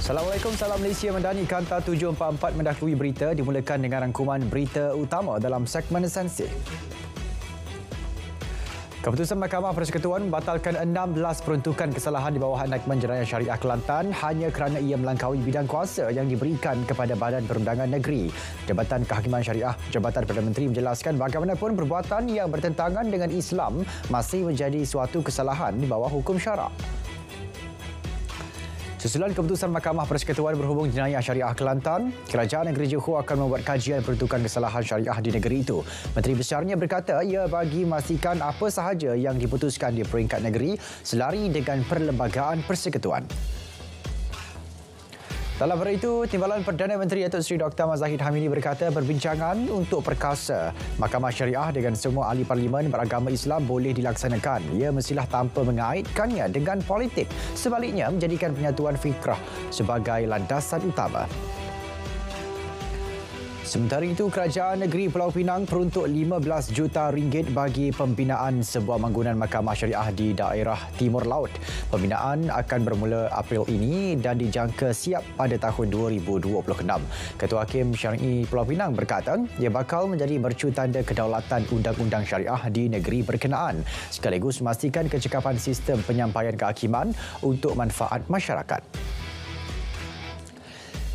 Assalamualaikum, salam Malaysia Madani. Kanta 744 mendahului berita dimulakan dengan rangkuman berita utama dalam segmen esensi. Keputusan Mahkamah Persekutuan membatalkan 16 peruntukan kesalahan di bawah Enactment Jenayah Syariah Kelantan hanya kerana ia melangkaui bidang kuasa yang diberikan kepada Badan Perundangan Negeri. Jabatan Kehakiman Syariah Jabatan Perdana Menteri menjelaskan bagaimanapun perbuatan yang bertentangan dengan Islam masih menjadi suatu kesalahan di bawah hukum syarak. Susulan keputusan Mahkamah Persekutuan berhubung Jenayah Syariah Kelantan, Kerajaan Negeri Johor akan membuat kajian peruntukan kesalahan syariah di negeri itu. Menteri Besarnya berkata ia bagi memastikan apa sahaja yang diputuskan di peringkat negeri selari dengan Perlembagaan Persekutuan. Dalam hari itu, Timbalan Perdana Menteri Datuk Seri Dr. Mazahid Hamidi berkata perbincangan untuk perkasa Mahkamah Syariah dengan semua ahli parlimen beragama Islam boleh dilaksanakan. Ia mestilah tanpa mengaitkannya dengan politik. Sebaliknya, menjadikan penyatuan fikrah sebagai landasan utama. Sementara itu, Kerajaan Negeri Pulau Pinang peruntuk 15 juta ringgit bagi pembinaan sebuah bangunan Mahkamah Syariah di daerah Timur Laut. Pembinaan akan bermula April ini dan dijangka siap pada tahun 2026. Ketua Hakim Syar'i Pulau Pinang berkata, ia bakal menjadi mercu tanda kedaulatan undang-undang syariah di negeri berkenaan, sekaligus memastikan kecekapan sistem penyampaian kehakiman untuk manfaat masyarakat.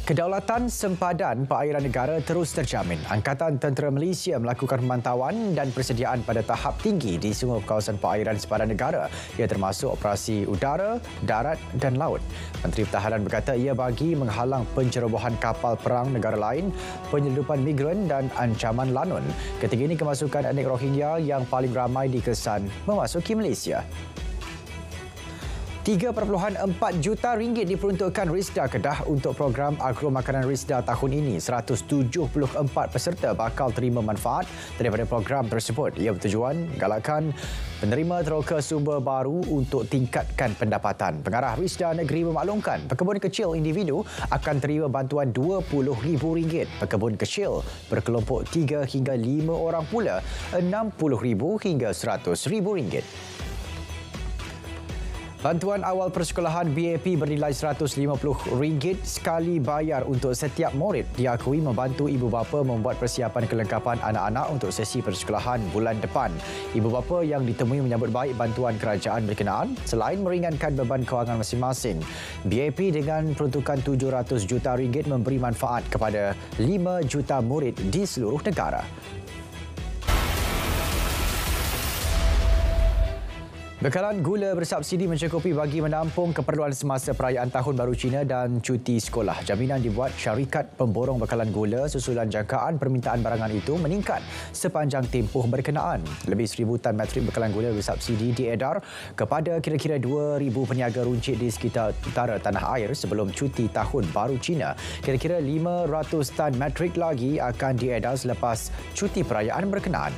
Kedaulatan sempadan perairan negara terus terjamin. Angkatan Tentera Malaysia melakukan pemantauan dan persediaan pada tahap tinggi di semua kawasan perairan sempadan negara. Ia termasuk operasi udara, darat dan laut. Menteri Pertahanan berkata ia bagi menghalang pencerobohan kapal perang negara lain, penyelundupan migran dan ancaman lanun. Ketiga ini kemasukan etnik Rohingya yang paling ramai dikesan memasuki Malaysia. 3.4 juta ringgit diperuntukkan Risda Kedah untuk program agro makanan Risda tahun ini. 174 peserta bakal terima manfaat daripada program tersebut. Ia bertujuan galakkan penerima teroka sumber baru untuk tingkatkan pendapatan. Pengarah Risda Negeri memaklumkan pekebun kecil individu akan terima bantuan RM20,000. Pekebun kecil berkelompok 3 hingga 5 orang pula RM60,000 hingga RM100,000. Bantuan awal persekolahan BAP bernilai RM150 sekali bayar untuk setiap murid diakui membantu ibu bapa membuat persiapan kelengkapan anak-anak untuk sesi persekolahan bulan depan. Ibu bapa yang ditemui menyambut baik bantuan kerajaan berkenaan selain meringankan beban kewangan masing-masing. BAP dengan peruntukan RM700 juta memberi manfaat kepada 5 juta murid di seluruh negara. Bekalan gula bersubsidi mencukupi bagi menampung keperluan semasa perayaan Tahun Baru Cina dan cuti sekolah. Jaminan dibuat syarikat pemborong bekalan gula susulan jangkaan permintaan barangan itu meningkat sepanjang tempoh berkenaan. Lebih 1,000 tan metrik bekalan gula bersubsidi diedar kepada kira-kira 2,000 peniaga runcit di sekitar utara tanah air sebelum cuti Tahun Baru Cina. Kira-kira 500 tan metrik lagi akan diedar selepas cuti perayaan berkenaan.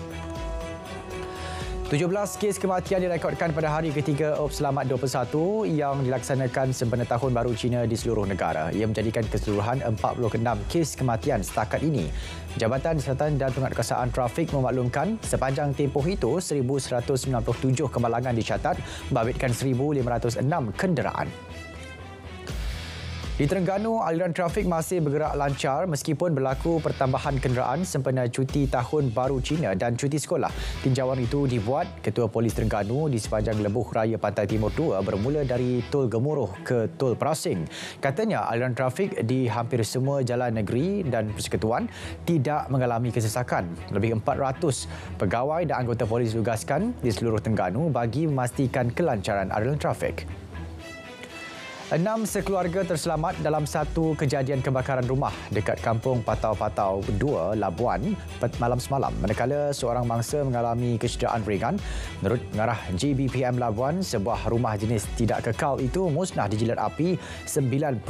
17 kes kematian direkodkan pada hari ketiga Op Selamat 21 yang dilaksanakan sempena Tahun Baru Cina di seluruh negara. Ia menjadikan keseluruhan 46 kes kematian setakat ini. Jabatan Siasatan dan Penguatkuasaan Trafik memaklumkan sepanjang tempoh itu 1,197 kemalangan dicatat membabitkan 1,506 kenderaan. Di Terengganu, aliran trafik masih bergerak lancar meskipun berlaku pertambahan kenderaan sempena cuti Tahun Baru Cina dan cuti sekolah. Tinjauan itu dibuat Ketua Polis Terengganu di sepanjang lebuh raya Pantai Timur 2 bermula dari Tol Gemuruh ke Tol Prasing. Katanya aliran trafik di hampir semua jalan negeri dan persekutuan tidak mengalami kesesakan. Lebih 400 pegawai dan anggota polis ditugaskan di seluruh Terengganu bagi memastikan kelancaran aliran trafik. 6 sekeluarga terselamat dalam satu kejadian kebakaran rumah dekat kampung Patau-Patau 2, Labuan malam semalam. Manakala seorang mangsa mengalami kecederaan ringan. Menurut pengarah GBPM Labuan, sebuah rumah jenis tidak kekal itu musnah dijilat api 90%.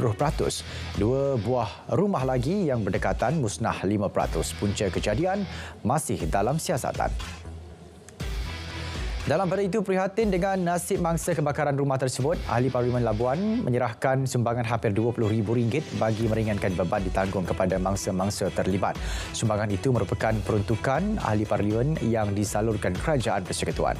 2 buah rumah lagi yang berdekatan musnah 5%. Punca kejadian masih dalam siasatan. Dalam pada itu, prihatin dengan nasib mangsa kebakaran rumah tersebut, Ahli Parlimen Labuan menyerahkan sumbangan hampir RM20,000 bagi meringankan beban ditanggung kepada mangsa-mangsa terlibat. Sumbangan itu merupakan peruntukan Ahli Parlimen yang disalurkan Kerajaan Persekutuan.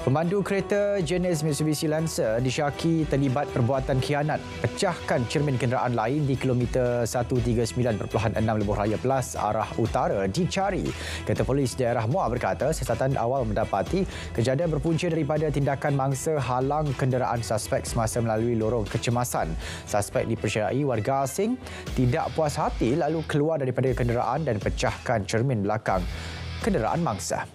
Pemandu kereta jenis Mitsubishi Lancer disyaki terlibat perbuatan khianat pecahkan cermin kenderaan lain di kilometer 139.6 Lebuh Raya Plus arah utara dicari. Ketua Polis Daerah Muar berkata siasatan awal mendapati kejadian berpunca daripada tindakan mangsa halang kenderaan suspek semasa melalui lorong kecemasan. Suspek dipercayai warga asing tidak puas hati lalu keluar daripada kenderaan dan pecahkan cermin belakang kenderaan mangsa.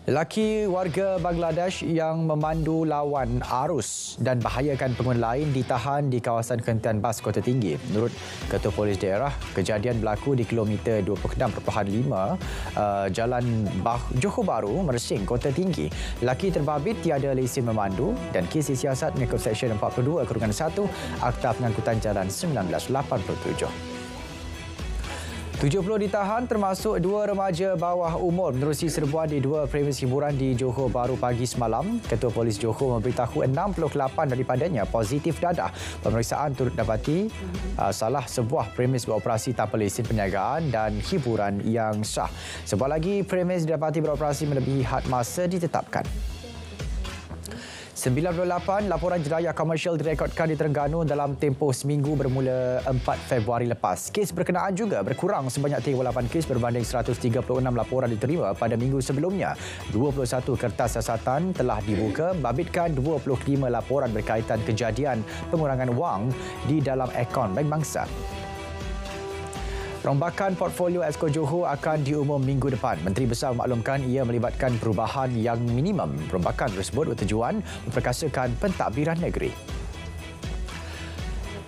Lelaki warga Bangladesh yang memandu lawan arus dan bahayakan pengguna lain ditahan di kawasan Kentian Bas Kota Tinggi. Menurut Ketua Polis Daerah, kejadian berlaku di kilometer 26.5 Jalan Johor Bahru, Mersing, Kota Tinggi. Lelaki terbabit tiada lesen memandu dan kes disiasat mengikut Seksyen 42/1 Akta Pengangkutan Jalan 1987. 70 ditahan termasuk 2 remaja bawah umur menerusi serbuan di 2 premis hiburan di Johor Bahru pagi semalam. Ketua Polis Johor memberitahu 68 daripadanya positif dadah. Pemeriksaan turut dapati salah sebuah premis beroperasi tanpa lesen perniagaan dan hiburan yang sah. Sebuah lagi premis didapati beroperasi melebihi had masa ditetapkan. 98 laporan jenayah komersial direkodkan di Terengganu dalam tempoh seminggu bermula 4 Februari lepas. Kes berkenaan juga berkurang sebanyak 38 kes berbanding 136 laporan diterima pada minggu sebelumnya. 21 kertas siasatan telah dibuka membabitkan 25 laporan berkaitan kejadian pengurangan wang di dalam akaun bank bangsa. Rombakan portfolio Exco Johor akan diumum minggu depan. Menteri Besar memaklumkan ia melibatkan perubahan yang minimum. Rombakan tersebut bertujuan memperkasakan pentadbiran negeri.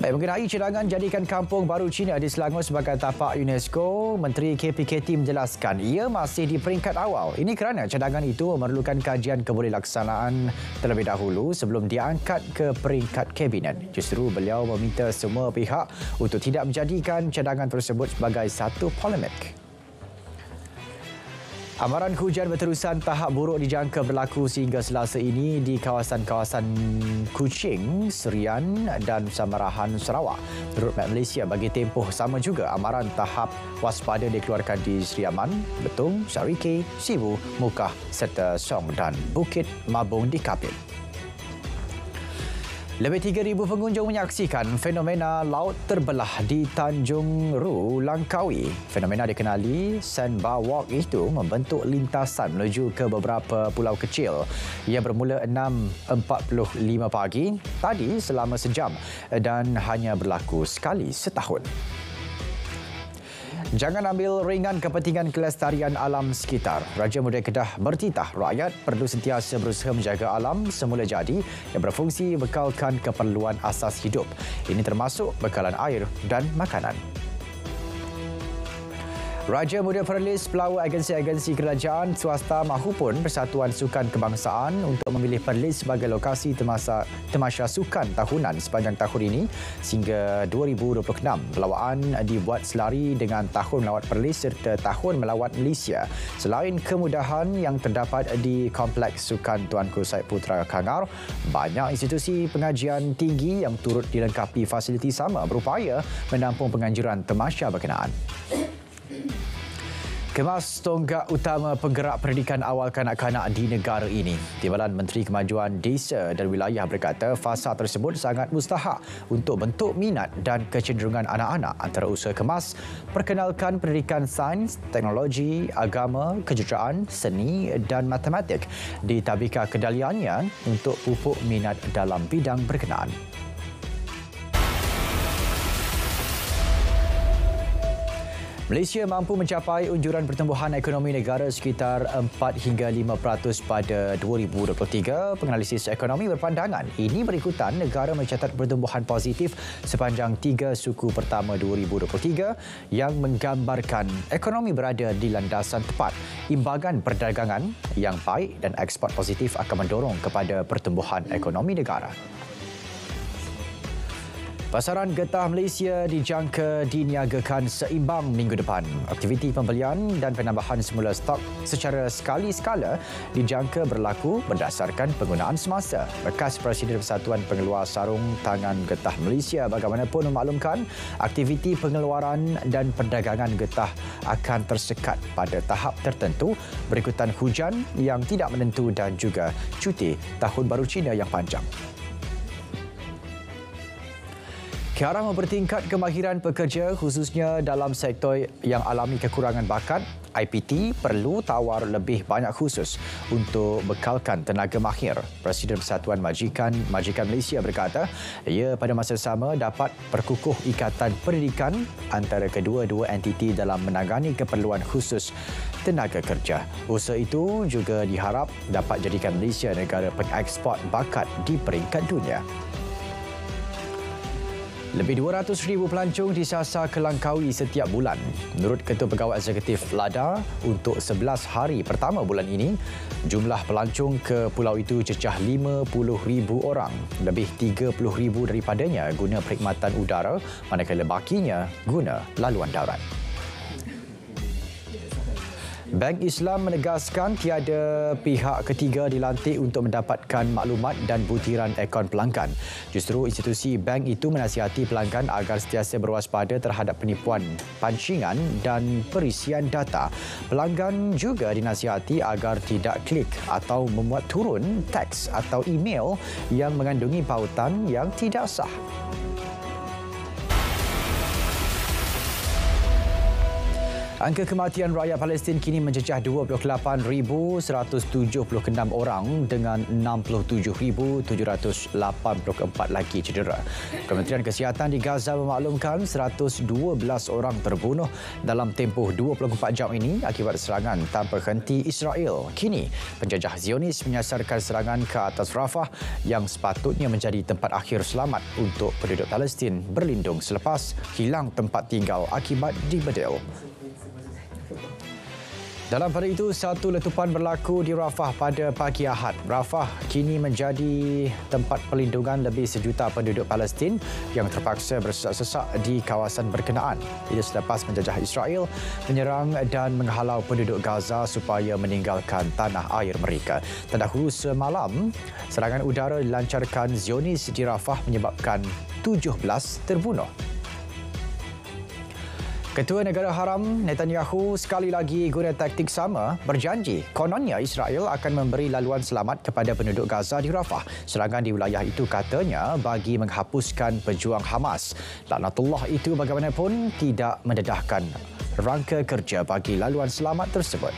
Baik, mengenai cadangan jadikan kampung baru Cina di Selangor sebagai tapak UNESCO, Menteri KPKT menjelaskan ia masih di peringkat awal. Ini kerana cadangan itu memerlukan kajian kebolehlaksanaan terlebih dahulu sebelum diangkat ke peringkat Kabinet. Justru beliau meminta semua pihak untuk tidak menjadikan cadangan tersebut sebagai satu polemik. Amaran hujan berterusan tahap buruk dijangka berlaku sehingga Selasa ini di kawasan-kawasan Kuching, Serian dan Samarahan, Sarawak. Menurut Met Malaysia, bagi tempoh sama juga amaran tahap waspada dikeluarkan di Seri Aman, Betung, Syarike, Sibu, Mukah serta Song dan Bukit Mabung di Kapit. Lebih 3,000 pengunjung menyaksikan fenomena laut terbelah di Tanjung Ru, Langkawi. Fenomena dikenali Sandbar Walk itu membentuk lintasan menuju ke beberapa pulau kecil. Ia bermula 6.45 pagi tadi selama sejam dan hanya berlaku sekali setahun. Jangan ambil ringan kepentingan kelestarian alam sekitar. Raja Muda Kedah bertitah rakyat perlu sentiasa berusaha menjaga alam semula jadi yang berfungsi bekalkan keperluan asas hidup. Ini termasuk bekalan air dan makanan. Raja Muda Perlis pelawak agensi-agensi kerajaan swasta mahupun Persatuan Sukan Kebangsaan untuk memilih Perlis sebagai lokasi Temasya Sukan Tahunan sepanjang tahun ini sehingga 2026. Pelawaan dibuat selari dengan Tahun Melawat Perlis serta Tahun Melawat Malaysia. Selain kemudahan yang terdapat di Kompleks Sukan Tuanku Syed Putra Kangar, banyak institusi pengajian tinggi yang turut dilengkapi fasiliti sama berupaya menampung penganjuran temasya berkenaan. Kemas tonggak utama penggerak pendidikan awal kanak-kanak di negara ini. Timbalan Menteri Kemajuan Desa dan Wilayah berkata fasa tersebut sangat mustahak untuk bentuk minat dan kecenderungan anak-anak antara usaha kemas, perkenalkan pendidikan sains, teknologi, agama, kejuruteraan, seni dan matematik di tabika kedaliannya untuk pupuk minat dalam bidang berkenaan. Malaysia mampu mencapai unjuran pertumbuhan ekonomi negara sekitar 4 hingga 5% pada 2023. Penganalisis ekonomi berpandangan ini berikutan negara mencatat pertumbuhan positif sepanjang 3 suku pertama 2023 yang menggambarkan ekonomi berada di landasan tepat. Imbangan perdagangan yang baik dan ekspor positif akan mendorong kepada pertumbuhan ekonomi negara. Pasaran getah Malaysia dijangka diniagakan seimbang minggu depan. Aktiviti pembelian dan penambahan semula stok secara sekali-sekala dijangka berlaku berdasarkan penggunaan semasa. Bekas Presiden Persatuan Pengeluar Sarung Tangan Getah Malaysia bagaimanapun memaklumkan aktiviti pengeluaran dan perdagangan getah akan tersekat pada tahap tertentu berikutan hujan yang tidak menentu dan juga cuti Tahun Baru Cina yang panjang. Kearah mempertingkat kemahiran pekerja khususnya dalam sektor yang alami kekurangan bakat, IPT perlu tawar lebih banyak khusus untuk bekalkan tenaga mahir. Presiden Persatuan Majikan Malaysia berkata, ia pada masa sama dapat perkukuh ikatan pendidikan antara kedua-dua entiti dalam menangani keperluan khusus tenaga kerja. Usaha itu juga diharap dapat jadikan Malaysia negara pengeksport bakat di peringkat dunia. Lebih 200,000 pelancong disasar ke Langkawi setiap bulan. Menurut Ketua Pegawai Eksekutif LADA, untuk 11 hari pertama bulan ini, jumlah pelancong ke pulau itu cecah 50,000 orang. Lebih 30,000 daripadanya guna perkhidmatan udara, manakala bakinya guna laluan darat. Bank Islam menegaskan tiada pihak ketiga dilantik untuk mendapatkan maklumat dan butiran akaun pelanggan. Justru institusi bank itu menasihati pelanggan agar sentiasa berwaspada terhadap penipuan pancingan dan perisian data. Pelanggan juga dinasihati agar tidak klik atau memuat turun teks atau email yang mengandungi pautan yang tidak sah. Angka kematian rakyat Palestin kini mencecah 28,176 orang dengan 67,784 lagi cedera. Kementerian Kesihatan di Gaza memaklumkan 112 orang terbunuh dalam tempoh 24 jam ini akibat serangan tanpa henti Israel. Kini, penjajah Zionis menyasarkan serangan ke atas Rafah yang sepatutnya menjadi tempat akhir selamat untuk penduduk Palestin berlindung selepas hilang tempat tinggal akibat dibedil. Dalam pada itu, satu letupan berlaku di Rafah pada pagi Ahad. Rafah kini menjadi tempat perlindungan lebih sejuta penduduk Palestin yang terpaksa bersesak-sesak di kawasan berkenaan. Ia selepas penjajah Israel menyerang dan menghalau penduduk Gaza supaya meninggalkan tanah air mereka. Terdahulu semalam, serangan udara dilancarkan Zionis di Rafah menyebabkan 17 terbunuh. Ketua Negara Haram Netanyahu sekali lagi guna taktik sama berjanji kononnya Israel akan memberi laluan selamat kepada penduduk Gaza di Rafah. Serangan di wilayah itu katanya bagi menghapuskan pejuang Hamas. Laknatullah itu bagaimanapun tidak mendedahkan rangka kerja bagi laluan selamat tersebut.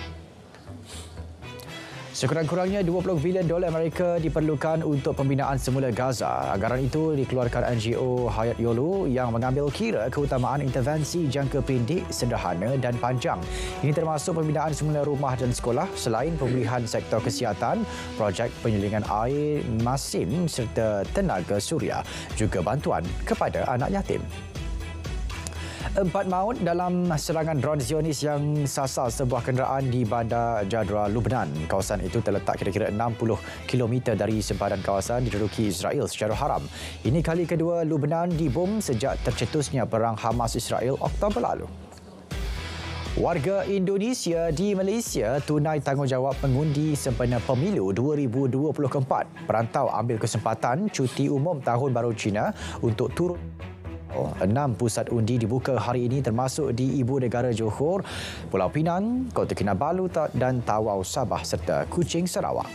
Sekurang-kurangnya $20 bilion Amerika diperlukan untuk pembinaan semula Gaza. Anggaran itu dikeluarkan NGO Hayat Yolu yang mengambil kira keutamaan intervensi jangka pendek, sederhana dan panjang. Ini termasuk pembinaan semula rumah dan sekolah selain pemulihan sektor kesihatan, projek penyulingan air masin serta tenaga suria, juga bantuan kepada anak yatim. 4 maut dalam serangan dron Zionis yang sasar sebuah kenderaan di Bandar Jadra, Lubnan. Kawasan itu terletak kira-kira 60 km dari sempadan kawasan diduduki Israel secara haram. Ini kali kedua Lubnan dibom sejak tercetusnya perang Hamas-Israel Oktober lalu. Warga Indonesia di Malaysia tunai tanggungjawab mengundi sempena pemilu 2024. Perantau ambil kesempatan cuti umum Tahun Baru Cina untuk turun. 6 pusat undi dibuka hari ini termasuk di Ibu Negara Johor, Pulau Pinang, Kota Kinabalu dan Tawau Sabah serta Kuching Sarawak.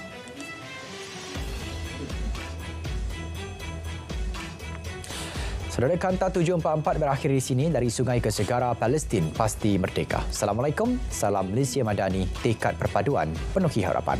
Saudara, Kanta 744 berakhir di sini. Dari sungai ke segara, Palestin pasti merdeka. Assalamualaikum, salam Malaysia Madani, tekad perpaduan penuhi harapan.